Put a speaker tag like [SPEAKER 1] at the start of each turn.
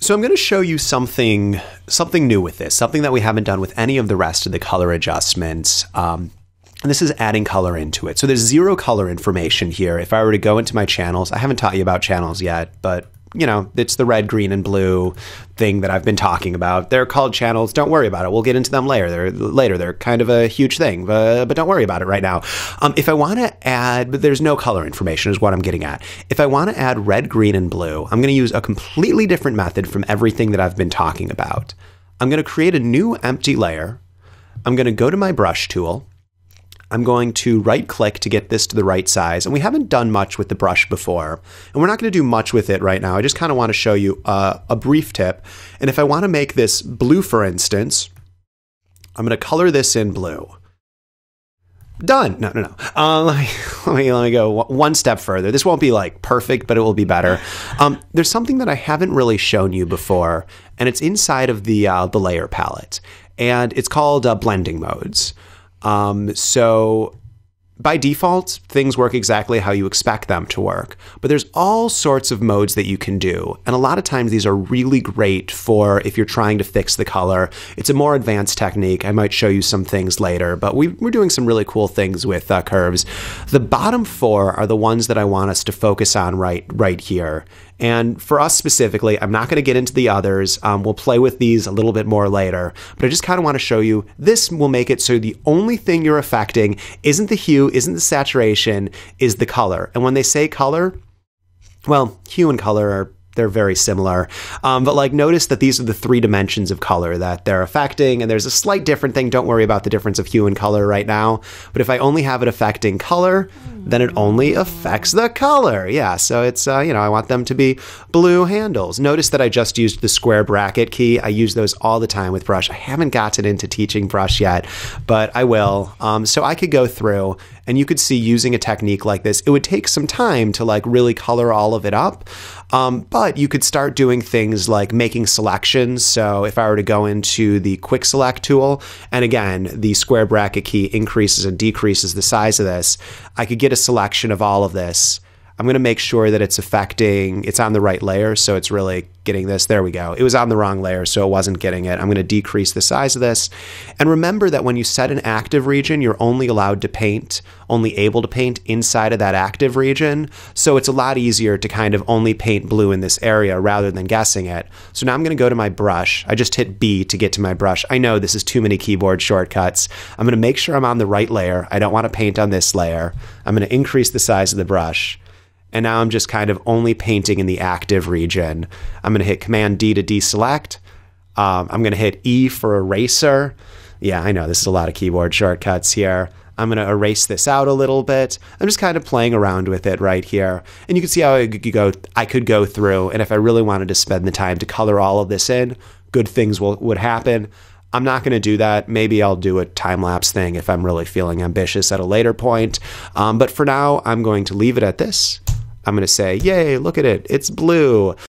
[SPEAKER 1] So I'm going to show you something new with this, something that we haven't done with any of the rest of the color adjustments. And this is adding color into it. So there's zero color information here. If I were to go into my channels, I haven't taught you about channels yet, but you know, it's the red, green, and blue thing that I've been talking about. They're called channels. Don't worry about it. We'll get into them later. They're kind of a huge thing, but don't worry about it right now. If I want to add, but there's no color information is what I'm getting at. If I want to add red, green, and blue, I'm going to use a completely different method from everything that I've been talking about. I'm going to create a new empty layer. I'm going to go to my brush tool. I'm going to right click to get this to the right size. And we haven't done much with the brush before, and we're not going to do much with it right now. I just kind of want to show you a brief tip. And if I want to make this blue, for instance, I'm going to color this in blue. Done. No. Let me go one step further. This won't be like perfect, but it will be better. There's something that I haven't really shown you before, and it's inside of the layer palette, and it's called blending modes. So by default, things work exactly how you expect them to work, but there's all sorts of modes that you can do. And a lot of times these are really great for if you're trying to fix the color. It's a more advanced technique. I might show you some things later, but we're doing some really cool things with curves. The bottom four are the ones that I want us to focus on right here. And for us specifically, I'm not going to get into the others. We'll play with these a little bit more later, but I just kind of want to show you this will make it so the only thing you're affecting isn't the hue, isn't the saturation, is the color. And when they say color, well, hue and color they're very similar. But like notice that these are the three dimensions of color that they're affecting, and there's a slight different thing. Don't worry about the difference of hue and color right now. But if I only have it affecting color, then it only affects the color. Yeah, so it's, I want them to be blue handles. Notice that I just used the square bracket key. I use those all the time with brush. I haven't gotten into teaching brush yet, but I will. So I could go through and you could see using a technique like this, it would take some time to like really color all of it up. But you could start doing things like making selections. So if I were to go into the quick select tool, and again, the square bracket key increases and decreases the size of this, I could get a selection of all of this. I'm going to make sure that it's on the right layer, so it's really getting this. There we go. It was on the wrong layer, so it wasn't getting it. I'm going to decrease the size of this. And remember that when you set an active region, you're only able to paint inside of that active region. So it's a lot easier to kind of only paint blue in this area rather than guessing it. So now I'm going to go to my brush. I just hit B to get to my brush. I know this is too many keyboard shortcuts. I'm going to make sure I'm on the right layer. I don't want to paint on this layer. I'm going to increase the size of the brush. And now I'm just kind of only painting in the active region. I'm going to hit Command D to deselect. I'm going to hit E for eraser. Yeah, I know this is a lot of keyboard shortcuts here. I'm going to erase this out a little bit. I'm just kind of playing around with it right here. And you can see how I could go through, and if I really wanted to spend the time to color all of this in, good things would happen. I'm not going to do that. Maybe I'll do a time-lapse thing if I'm really feeling ambitious at a later point. But for now, I'm going to leave it at this. I'm going to say, yay, look at it. It's blue.